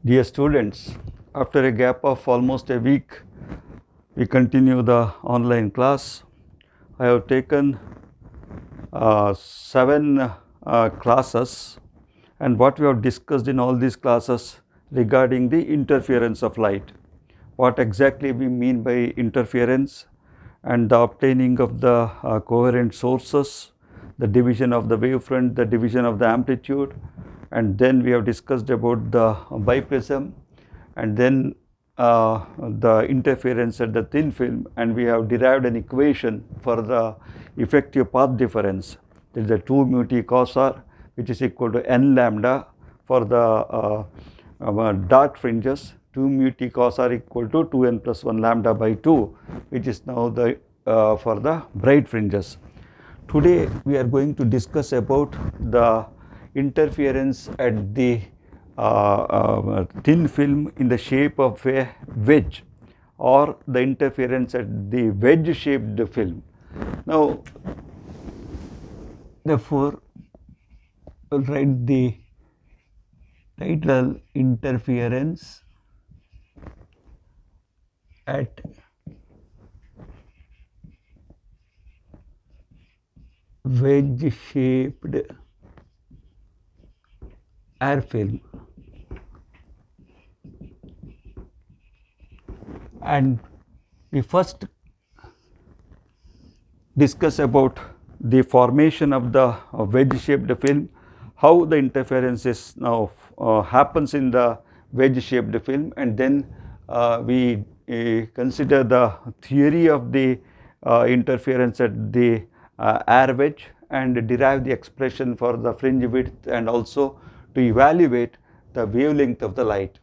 Dear students, after a gap of almost a week, we continue the online class. I have taken 7 classes, and what we have discussed in all these classes regarding the interference of light. What exactly we mean by interference, and the obtaining of the coherent sources, the division of the wavefront, the division of the amplitude, and then we have discussed about the biprism, and then the interference at the thin film, and we have derived an equation for the effective path difference. That is the 2 mu t cos r, which is equal to n lambda for the dark fringes, 2 mu t cos r equal to 2n plus 1 lambda by 2, which is now the for the bright fringes. Today we are going to discuss about the interference at the thin film in the shape of a wedge, or the interference at the wedge shaped film. Now, therefore, we'll write the title interference at wedge shaped air film, and we first discuss about the formation of the wedge shaped film, how the interference is now happens in the wedge shaped film, and then we consider the theory of the interference at the air wedge, and derive the expression for the fringe width, and also to evaluate the wavelength of the light.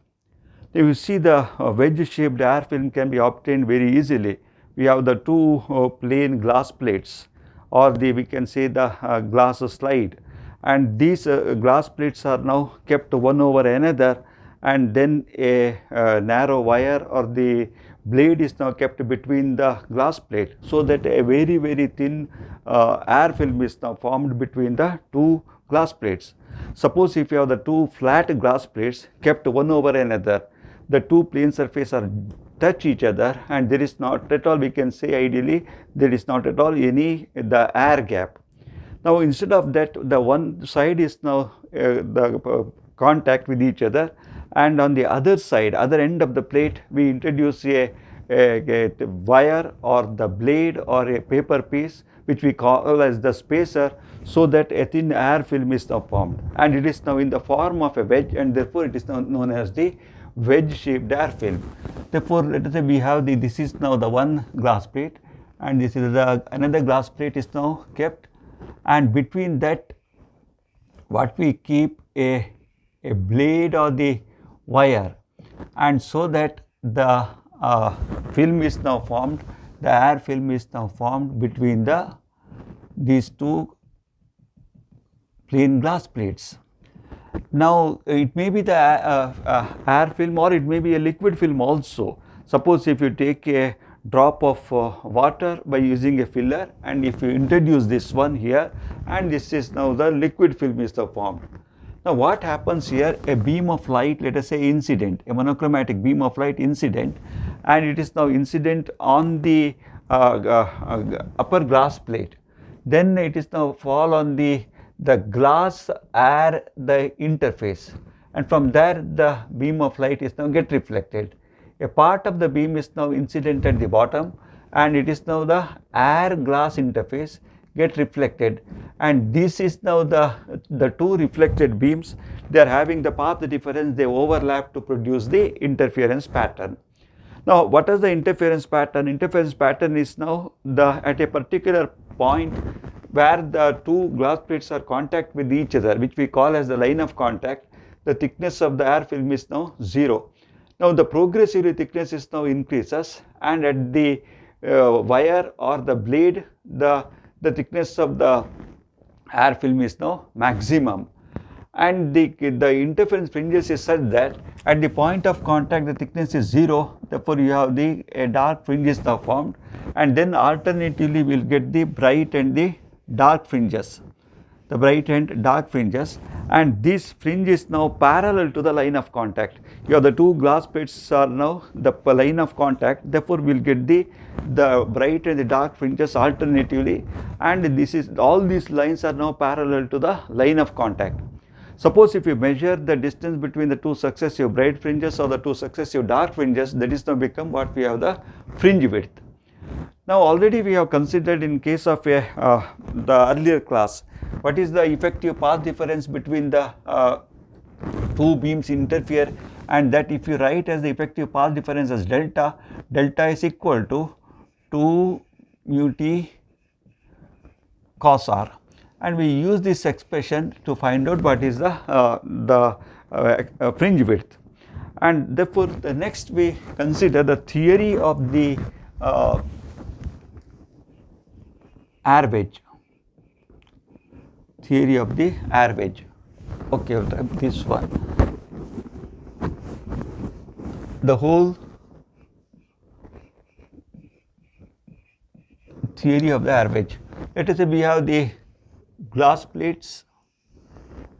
If you see, the wedge shaped air film can be obtained very easily. We have the 2 plain glass plates, or we can say the glass slide, and these glass plates are now kept one over another, and then a narrow wire or the blade is now kept between the glass plate, so that a very thin air film is now formed between the 2 glass plates. Suppose if you have the 2 flat glass plates kept one over another, the 2 plane surfaces are touch each other, and there is not at all, we can say ideally, there is not at all any the air gap. Now, instead of that, the one side is now the contact with each other, and on the other side, other end of the plate, we introduce a wire or the blade or a paper piece, which we call as the spacer, so that a thin air film is now formed, and it is now in the form of a wedge, and therefore it is now known as the wedge shaped air film. Therefore, let us say we have this is now the one glass plate, and this is the another glass plate is now kept, and between that what we keep a blade or the wire, and so that the film is now formed, the air film is now formed between these 2 plain glass plates. Now, it may be the air film, or it may be a liquid film also. Suppose if you take a drop of water by using a filler, and if you introduce this one here, and this is now the liquid film is now formed. Now, what happens here, a beam of light, let us say incident, a monochromatic beam of light incident, and it is now incident on the upper glass plate, then it is now fall on the glass air the interface, and from there the beam of light is now get reflected. A part of the beam is now incident at the bottom, and it is now the air glass interface get reflected, and this is now the 2 reflected beams, they are having the path difference, they overlap to produce the interference pattern. Now, what is the interference pattern? Interference pattern is now at a particular point where the 2 glass plates are contact with each other, which we call as the line of contact, the thickness of the air film is now 0. Now, the progressively thickness is now increases, and at the wire or the blade, the thickness of the air film is now maximum, and the interference fringes is such that at the point of contact the thickness is 0, therefore you have the dark fringes now formed, and then alternatively we will get the bright and the dark fringes. the bright and dark fringes, and this fringe is now parallel to the line of contact. You have the two glass plates are now the line of contact, therefore we will get the bright and the dark fringes alternatively, and this is all these lines are now parallel to the line of contact. Suppose if you measure the distance between the two successive bright fringes or the two successive dark fringes, that is now become what we have the fringe width. Now already we have considered in case of the earlier class, what is the effective path difference between the two beams interfere, and that if you write as the effective path difference as delta, delta is equal to 2 mu t cos r, and we use this expression to find out what is the fringe width. And therefore the next we consider the theory of the air wedge. Theory of the air wedge. Okay, I'll type this one. The whole theory of the air wedge. Let us say we have the glass plates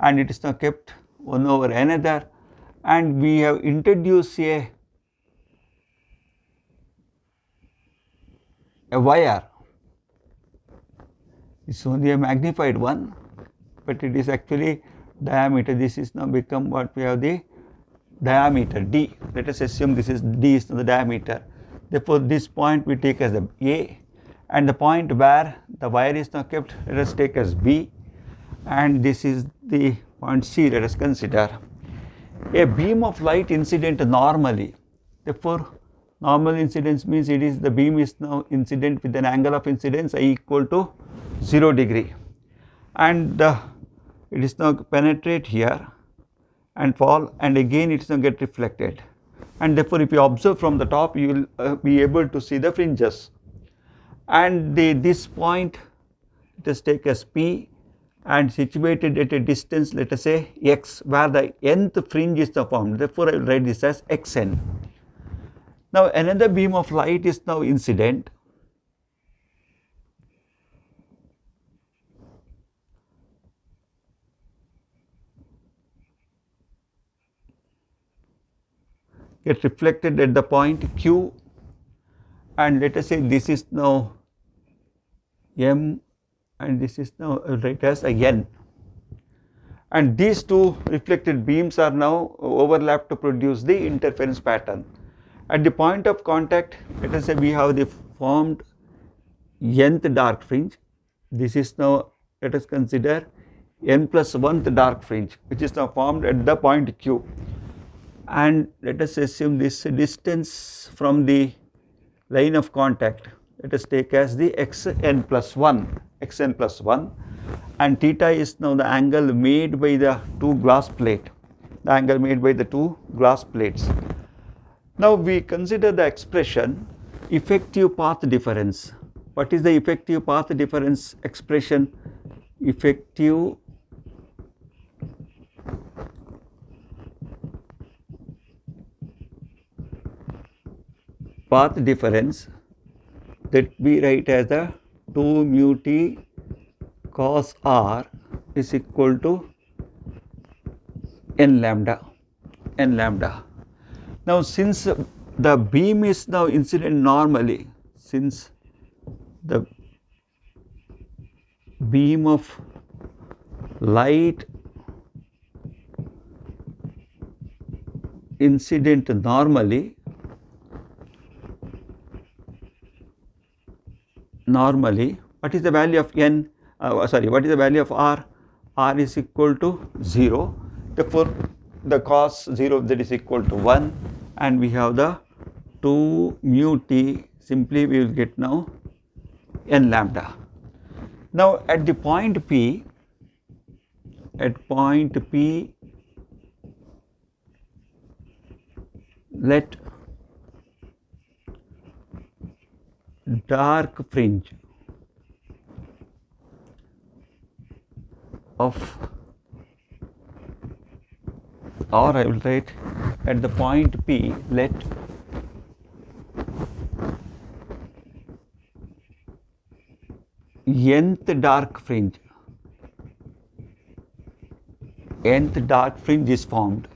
and it is now kept one over another, and we have introduced a wire. It is only a magnified one, but it is actually diameter. This is now become what we have the diameter d. Let us assume this is d is the diameter. Therefore, this point we take as the A, and the point where the wire is now kept, let us take as B, and this is the point C. Let us consider a beam of light incident normally. Therefore, normal incidence means it is the beam is now incident with an angle of incidence I equal to 0 degree, and it is now penetrate here and fall, and again it is now get reflected, and therefore if you observe from the top you will be able to see the fringes, and this point let us take as P and situated at a distance, let us say x, where the nth fringe is now formed. Therefore, I will write this as xn. Now another beam of light is now incident, get reflected at the point Q, and let us say this is now M and this is now write as a N, and these two reflected beams are now overlapped to produce the interference pattern. At the point of contact, let us say we have the formed nth dark fringe. This is now, let us consider n plus 1th dark fringe, which is now formed at the point Q, and let us assume this distance from the line of contact, let us take as the xn plus 1, and theta is now the angle made by the two glass plates. Now we consider the expression effective path difference. What is the effective path difference expression? Effective path difference that we write as the 2 mu t cos r is equal to n lambda. Now since the beam is now incident normally, since the beam of light incident normally, what is the value of n, what is the value of r? R is equal to 0, therefore the cos 0 that is equal to 1, and we have the 2 mu t, simply we will get now n lambda. Now at the point P, let dark fringe of, or I will write at the point P, let nth dark fringe nth dark fringe is formed.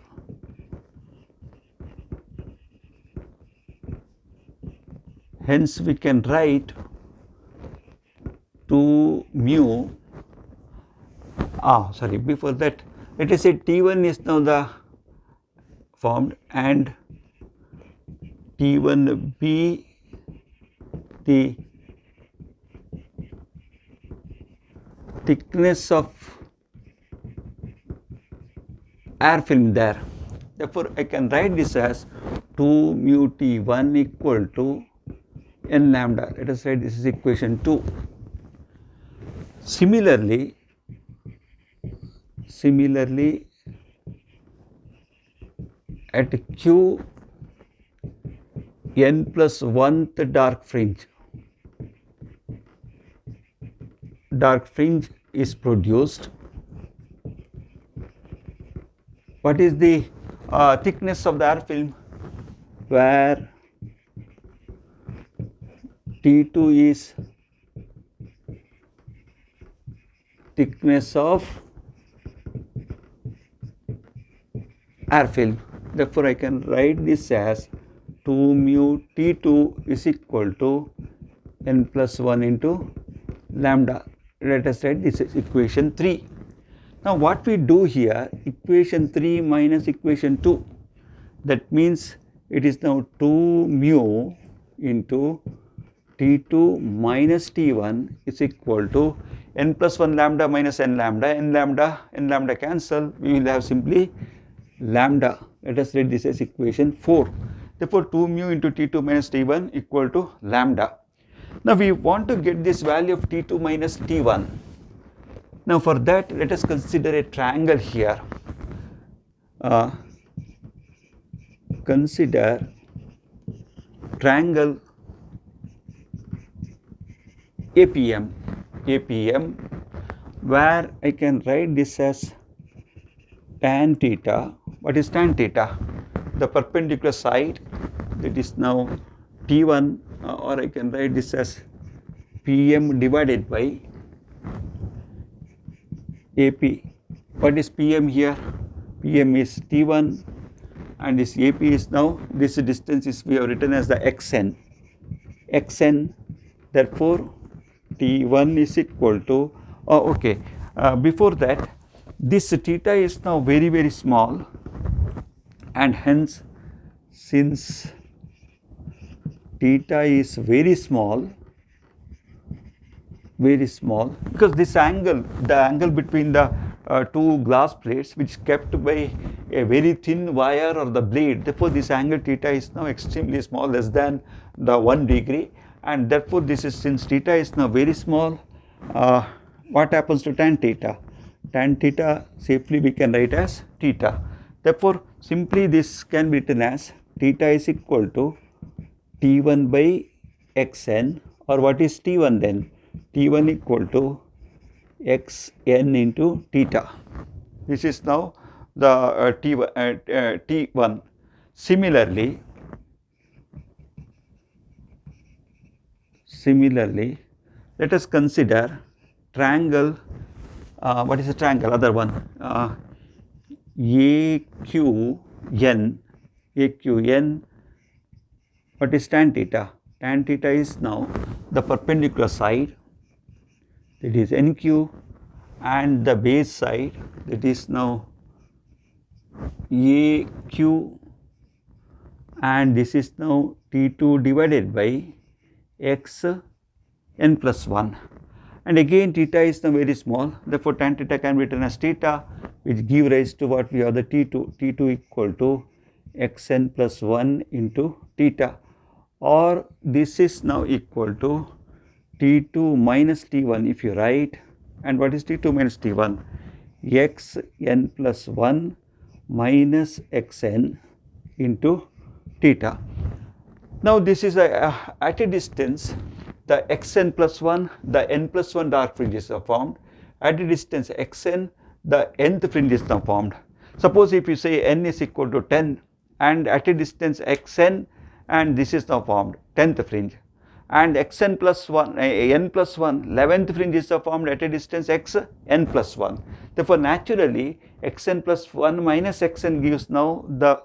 Hence we can write 2 mu, before that let us say T1 is now the formed and T1b the thickness of air film there. Therefore, I can write this as 2 mu T1 equal to n lambda. Let us write this is equation 2. Similarly, at Q n plus 1th dark fringe is produced. What is the thickness of the air film? Where T2 is thickness of air film. Therefore, I can write this as 2 mu T2 is equal to n plus 1 into lambda. Let us write this is equation 3. Now, what we do here, equation 3 minus equation 2, that means it is now 2 mu into T2 minus T1 is equal to n plus 1 lambda minus n lambda, n lambda cancel, we will have simply lambda. Let us write this as equation 4. Therefore, 2 mu into T2 minus T1 equal to lambda. Now, we want to get this value of T2 minus T1. Now, for that let us consider a triangle here. Consider triangle APM, where I can write this as tan theta. What is tan theta? The perpendicular side, that is now T1, or I can write this as PM divided by AP. What is PM here? PM is T1 and this AP is now, this distance is we have written as the xn. Therefore, T1 is equal to, before that this theta is now very, very small, and hence since theta is very small, because this angle, the angle between the two glass plates which is kept by a very thin wire or the blade, therefore this angle theta is now extremely small, less than the 1 degree, and therefore this is, since theta is now very small, what happens to tan theta? Tan theta safely we can write as theta. Therefore, simply this can be written as theta is equal to T1 by xn, or what is T1 then? T1 equal to xn into theta. This is now the T1. Similarly, let us consider triangle. What is the triangle? Other one. AQN. What is tan theta? Tan theta is now the perpendicular side, that is NQ, and the base side, that is now AQ, and this is now T2 divided by x n plus 1. And again theta is now very small, therefore tan theta can be written as theta, which give rise to what we have the T2 equal to xn plus 1 into theta, or this is now equal to T2 minus T1 if you write. And what is T2 minus T1? xn plus 1 minus xn into theta. Now this is at a distance, the xn plus 1, the n plus 1 dark fringes are formed. At a distance xn, the nth fringe is now formed. Suppose if you say n is equal to 10, and at a distance xn, and this is now formed 10th fringe. and xn plus 1 n plus 1 11th fringe is formed at a distance x n plus 1. Therefore, naturally xn plus 1 minus xn gives now the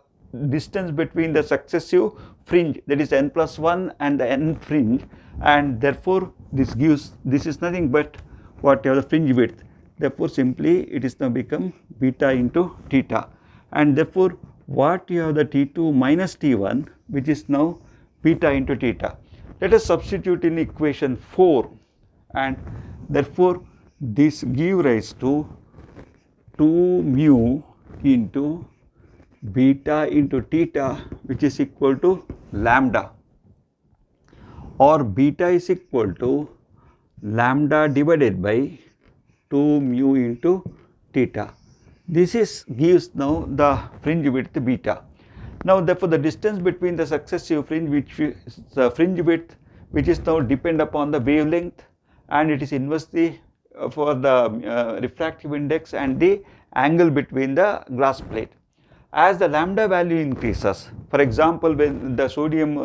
distance between the successive fringe, that is n plus 1 and the n fringe, and therefore this gives, this is nothing but what you have the fringe width. Therefore, simply it is now become beta into theta, and therefore what you have the T2 minus T1, which is now beta into theta. Let us substitute in equation 4, and therefore this give rise to 2 mu into beta into theta, which is equal to lambda, or beta is equal to lambda divided by 2 mu into theta. This is gives now the fringe width beta. Now, therefore, the distance between the successive fringe, which is the fringe width, which is now depend upon the wavelength, and it is inversely for the refractive index and the angle between the glass plate. As the lambda value increases, for example, when the sodium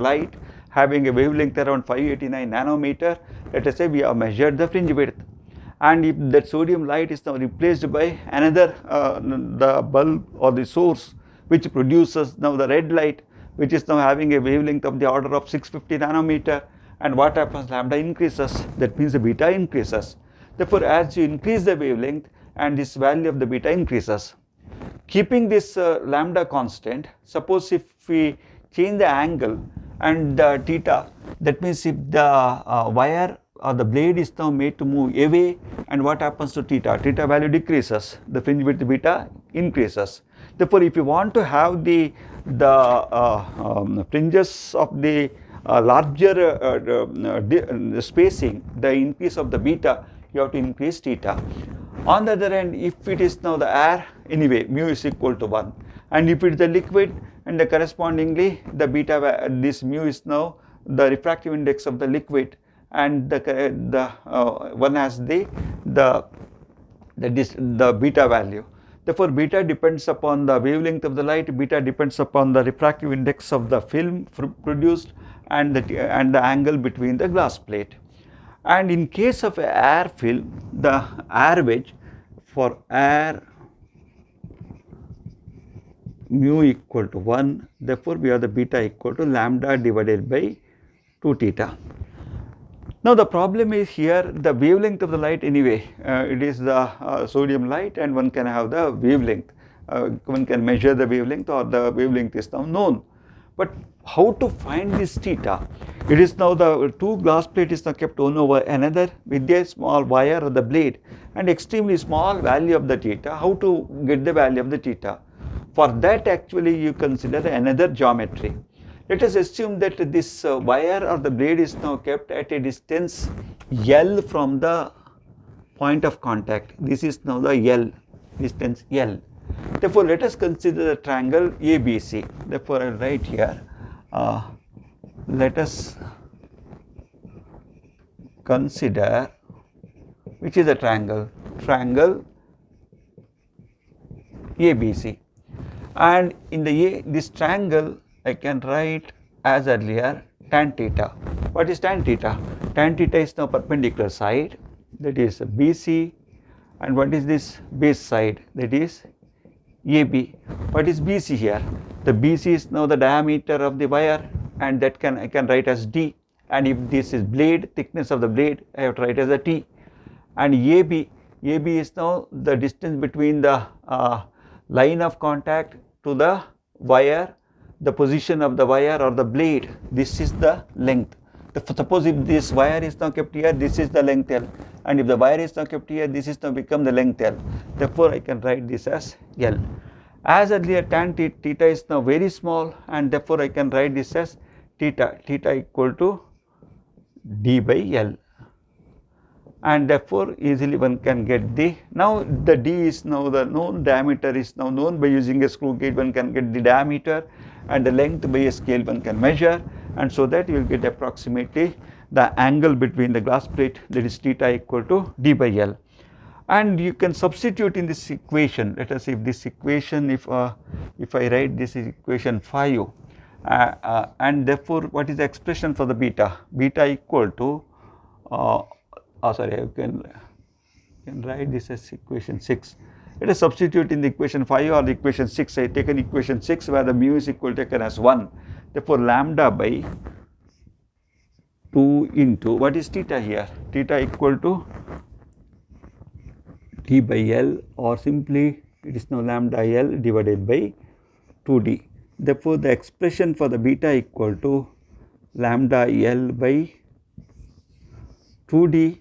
light having a wavelength around 589 nanometer, let us say we have measured the fringe width, and if that sodium light is now replaced by another the bulb or the source which produces now the red light, which is now having a wavelength of the order of 650 nanometer, and what happens, lambda increases, that means the beta increases. Therefore, as you increase the wavelength and this value of the beta increases, keeping this lambda constant, suppose if we change the angle and the theta, that means if the wire or the blade is now made to move away, and what happens to theta? Theta value decreases, the fringe width beta increases. Therefore, if you want to have the fringes of the larger spacing, the increase of the beta, you have to increase theta. On the other hand, if it is now the air, anyway mu is equal to 1, and if it is the liquid, and the correspondingly the beta, this mu is now the refractive index of the liquid, and the one has the beta value. Therefore, beta depends upon the wavelength of the light, beta depends upon the refractive index of the film produced, and the angle between the glass plate. And in case of air film, the air wedge, for air mu equal to 1, therefore we have the beta equal to lambda divided by 2 theta. Now, the problem is here the wavelength of the light, anyway it is the sodium light, and one can have the wavelength, one can measure the wavelength, or the wavelength is now known. But how to find this theta? It is now the two glass plate is now kept one over another with a small wire or the blade, and extremely small value of the theta. How to get the value of the theta? For that, actually you consider another geometry. Let us assume that this wire or the blade is now kept at a distance L from the point of contact. This is now the L, distance L. Therefore, let us consider the triangle ABC. Therefore, I will write here, let us consider, which is a triangle ABC, and in the this triangle I can write as earlier tan theta. What is tan theta? Tan theta is now perpendicular side, that is BC, and what is this base side, that is AB. What is BC here? The BC is now the diameter of the wire, and that I can write as D, and if this is blade, thickness of the blade, I have to write as a T. And AB is now the distance between the line of contact to the wire, the position of the wire or the blade. This is the length. Suppose if this wire is now kept here, this is the length L, and if the wire is now kept here, this is now become the length L. Therefore, I can write this as L. As earlier, tan theta is now very small, and therefore I can write this as theta equal to D by L, and therefore easily one can get the, now the D is now the known, diameter is now known. By using a screw gauge one can get the diameter, and the length by a scale one can measure, and so that you will get approximately the angle between the glass plate, that is theta equal to D by L. And you can substitute in this equation. Let us see if this equation, if I write this is equation 5, and therefore what is the expression for the beta? Beta equal to, sorry, you can write this as equation 6. Let us substitute in the equation 5 or the equation 6. I take an equation 6 where the mu is equal taken as 1. Therefore, lambda by 2 into, what is theta here? Theta equal to T by L, or simply it is now lambda L divided by 2D. Therefore, the expression for the beta equal to lambda L by 2D,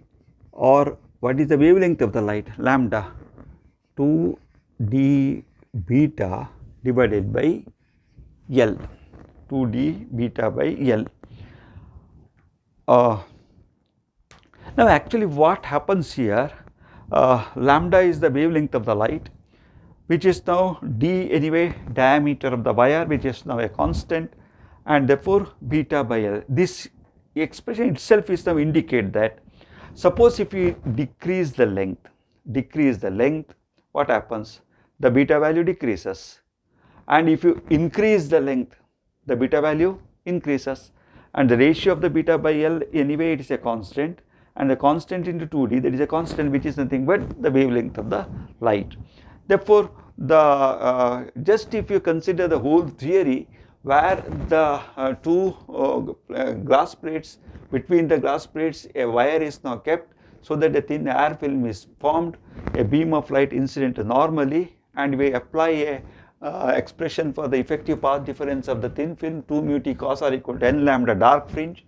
or what is the wavelength of the light? Lambda 2D beta divided by L, 2D beta by L. Now actually what happens here, lambda is the wavelength of the light, which is now d anyway, diameter of the wire, which is now a constant, and therefore beta by L. This expression itself is now indicate that suppose if you decrease the length, what happens? The beta value decreases, and if you increase the length, the beta value increases, and the ratio of the beta by L anyway it is a constant, and the constant into 2D, that is a constant which is nothing but the wavelength of the light. Therefore, the just if you consider the whole theory where the two glass plates, between the glass plates a wire is now kept so that a thin air film is formed, a beam of light incident normally, and we apply a expression for the effective path difference of the thin film, 2 mu t cos r equal to n lambda dark fringe,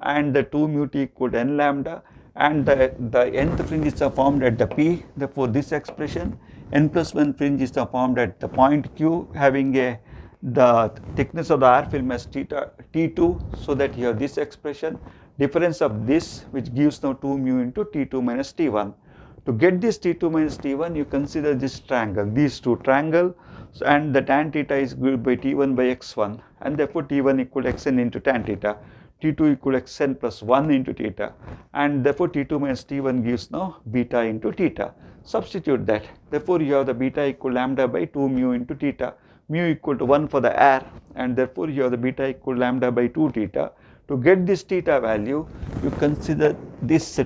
and the 2 mu t equal to n lambda, and the nth fringe is formed at the P. Therefore, this expression n plus 1 fringe is formed at the point Q, having the thickness of the air film as T2, so that you have this expression, difference of this which gives now 2 mu into T2 minus T1. To get this T2 minus T1, you consider this triangle, these two triangles, and the tan theta is given by T1 by x1, and therefore T1 equal to xn into tan theta, T2 equal to xn plus 1 into theta, and therefore T2 minus T1 gives now beta into theta. Substitute that, therefore you have the beta equal lambda by 2 mu into theta, mu equal to 1 for the air, and therefore you have the beta equal lambda by 2 theta. To get this theta value, you consider this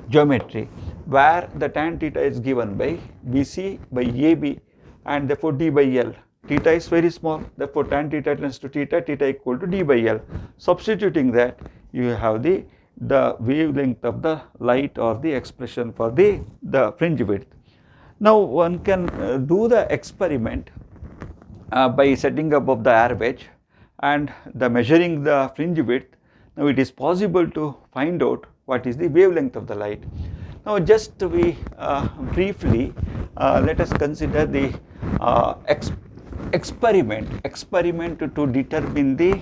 geometry where the tan theta is given by BC by AB, and therefore D by L. Theta is very small, therefore tan theta tends to theta, theta equal to D by L. Substituting that, you have the wavelength of the light, or the expression for the fringe width. Now one can do the experiment by setting up of the air wedge and the measuring the fringe width. Now it is possible to find out what is the wavelength of the light. Now just we briefly let us consider the experiment to determine the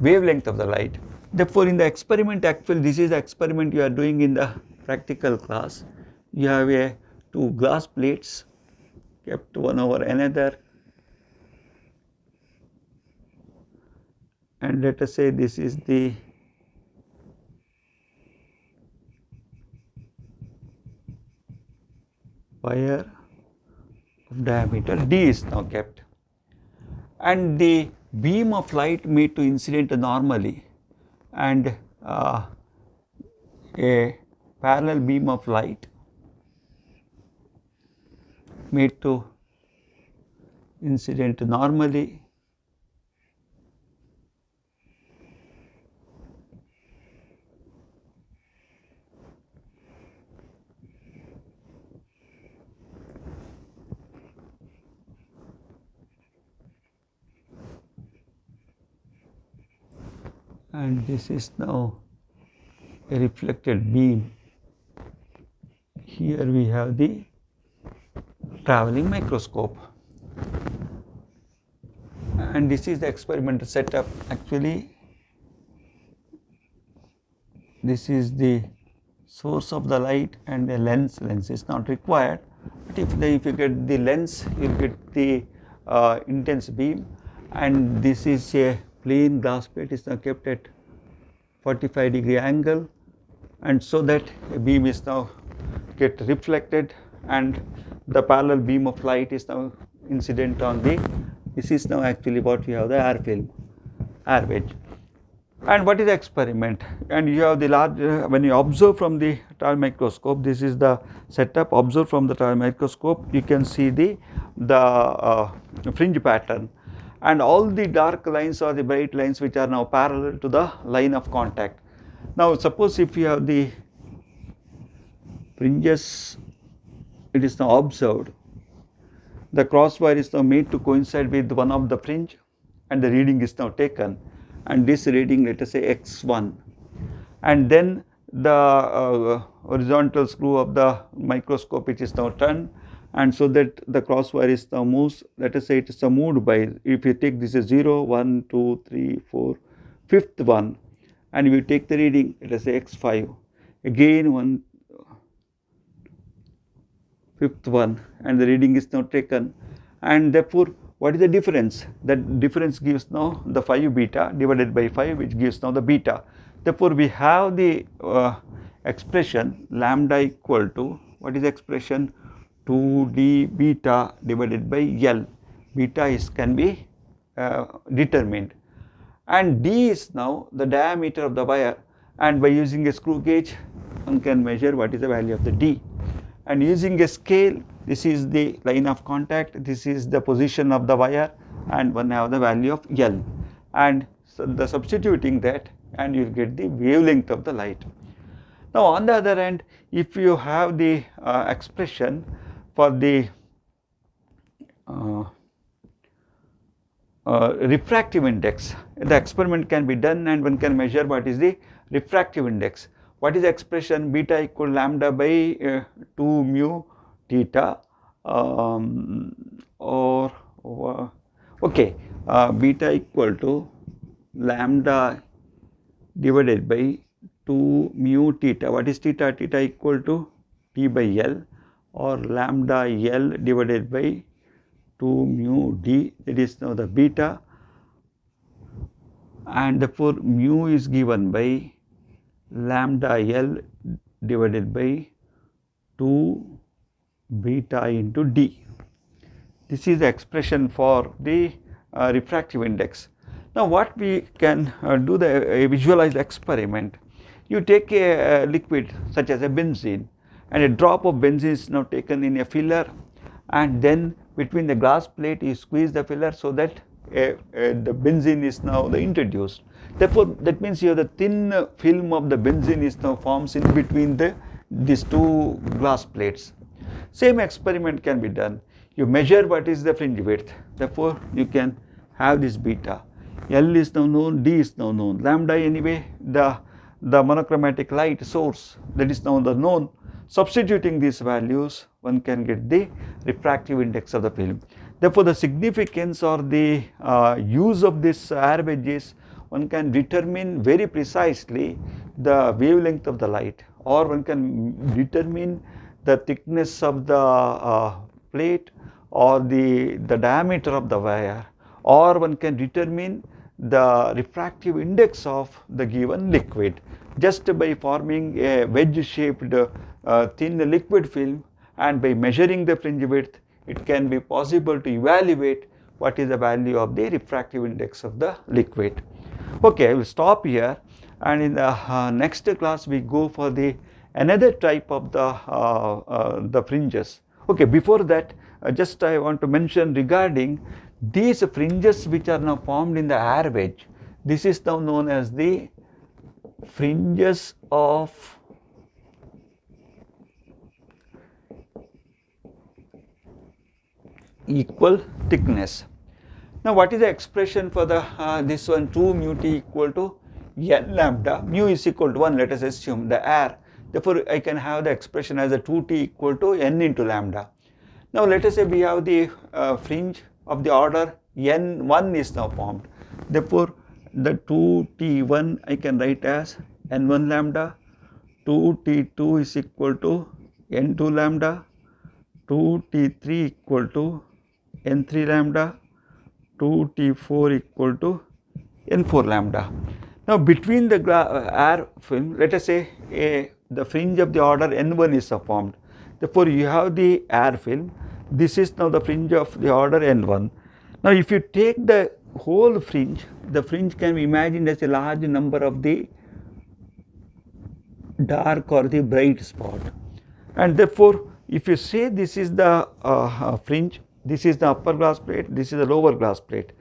wavelength of the light. Therefore, in the experiment, actually this is the experiment you are doing in the practical class. You have two glass plates kept one over another, and let us say this is the wire of diameter d is now kept, and the beam of light made to incident normally, and a parallel beam of light made to incident normally, and this is now a reflected beam. Here we have the travelling microscope, and this is the experimental setup. Actually, this is the source of the light, and a lens is not required, but if you get the lens, you will get the intense beam, and this is a plain glass plate is now kept at 45-degree angle, and so that a beam is now get reflected, and the parallel beam of light is now incident on the, this is now actually what you have, the air film, air wedge. And what is the experiment? And you have the large, when you observe from the TAL microscope, this is the setup, observe from the TAL microscope, you can see the fringe pattern, and all the dark lines or the bright lines which are now parallel to the line of contact. Now suppose if you have the fringes, it is now observed, the crosswire is now made to coincide with one of the fringe, and the reading is now taken, and this reading, let us say x1, and then the horizontal screw of the microscope which is now turned, and so that the crosswire is now moves, let us say it is now moved by, if you take this as 0, 1, 2, 3, 4, fifth one, and we take the reading, let us say x5, again 1, fifth one, and the reading is now taken, and therefore what is the difference? That difference gives now the 5 beta divided by 5, which gives now the beta. Therefore we have the expression lambda equal to, what is the expression, 2d beta divided by L. Beta is can be determined, and d is now the diameter of the wire, and by using a screw gauge one can measure what is the value of the d, and using a scale, this is the line of contact, this is the position of the wire, and one have the value of L, and so the substituting that, and you will get the wavelength of the light. Now on the other hand, if you have the expression for the refractive index, the experiment can be done and one can measure what is the refractive index. What is the expression? Beta equal lambda by 2 mu theta, or okay, beta equal to lambda divided by 2 mu theta. What is theta? Theta equal to T by L, or lambda L divided by 2 mu d, it is now the beta, and therefore mu is given by lambda L divided by 2 beta into d. This is the expression for the refractive index. Now what we can do the visualize the experiment. You take a liquid such as a benzene, and a drop of benzene is now taken in a filler, and then between the glass plate you squeeze the filler so that the benzene is now introduced. Therefore that means you have the thin film of the benzene is now forms in between these two glass plates. Same experiment can be done. You measure what is the fringe width, therefore you can have this beta. L is now known, D is now known, lambda anyway the monochromatic light source, that is now the known. Substituting these values, one can get the refractive index of the film. Therefore the significance or the use of this air wedge is, one can determine very precisely the wavelength of the light, or one can determine the thickness of the plate, or the diameter of the wire, or one can determine the refractive index of the given liquid just by forming a wedge shaped thin liquid film, and by measuring the fringe width it can be possible to evaluate what is the value of the refractive index of the liquid. Okay, I will stop here, and in the next class we go for the another type of the fringes. Okay, before that just I want to mention regarding these fringes which are now formed in the air wedge. This is now known as the fringes of equal thickness. Now what is the expression for the this one, 2 mu t equal to n lambda, mu is equal to 1, let us assume the air, therefore I can have the expression as a 2t equal to n into lambda. Now let us say we have the fringe of the order n1 is now formed, therefore the 2t1 I can write as n1 lambda, 2t2 is equal to n2 lambda, 2t3 equal to n3 lambda, 2t4 equal to n4 lambda. Now between the air film, let us say the fringe of the order n1 is formed, therefore you have the air film, This is now the fringe of the order n1. Now if you take the whole fringe, the fringe can be imagined as a large number of the dark or the bright spot, and therefore if you say this is the fringe, this is the upper glass plate, this is the lower glass plate.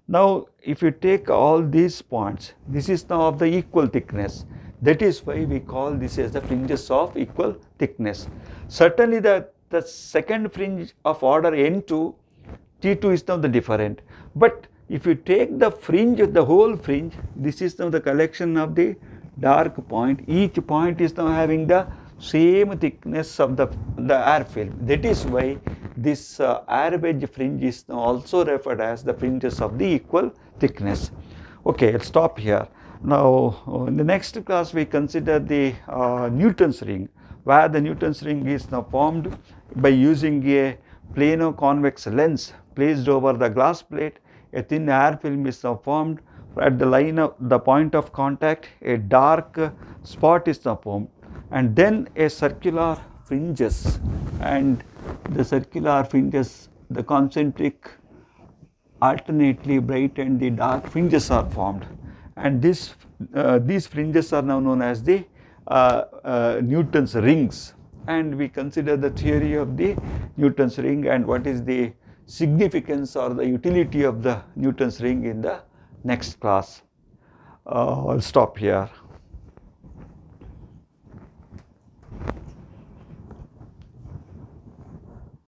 Now if you take all these points, this is now of the equal thickness. That is why we call this as the fringes of equal thickness. Certainly the second fringe of order n2, T2 is now the different, but if you take the fringe, the whole fringe, this is now the collection of the dark point. Each point is now having the same thickness of the air film. That is why this air wedge fringe is now also referred as the fringes of the equal thickness. Okay, let's stop here. Now in the next class we consider the Newton's ring, where the Newton's ring is now formed by using a plano convex lens placed over the glass plate. A thin air film is now formed. At the line of the point of contact, a dark spot is now formed, and then a circular fringes, and the circular fringes, the concentric alternately bright and the dark fringes are formed, and these fringes are now known as the Newton's rings. And we consider the theory of the Newton's ring and what is the significance or the utility of the Newton's ring in the next class. I'll stop here.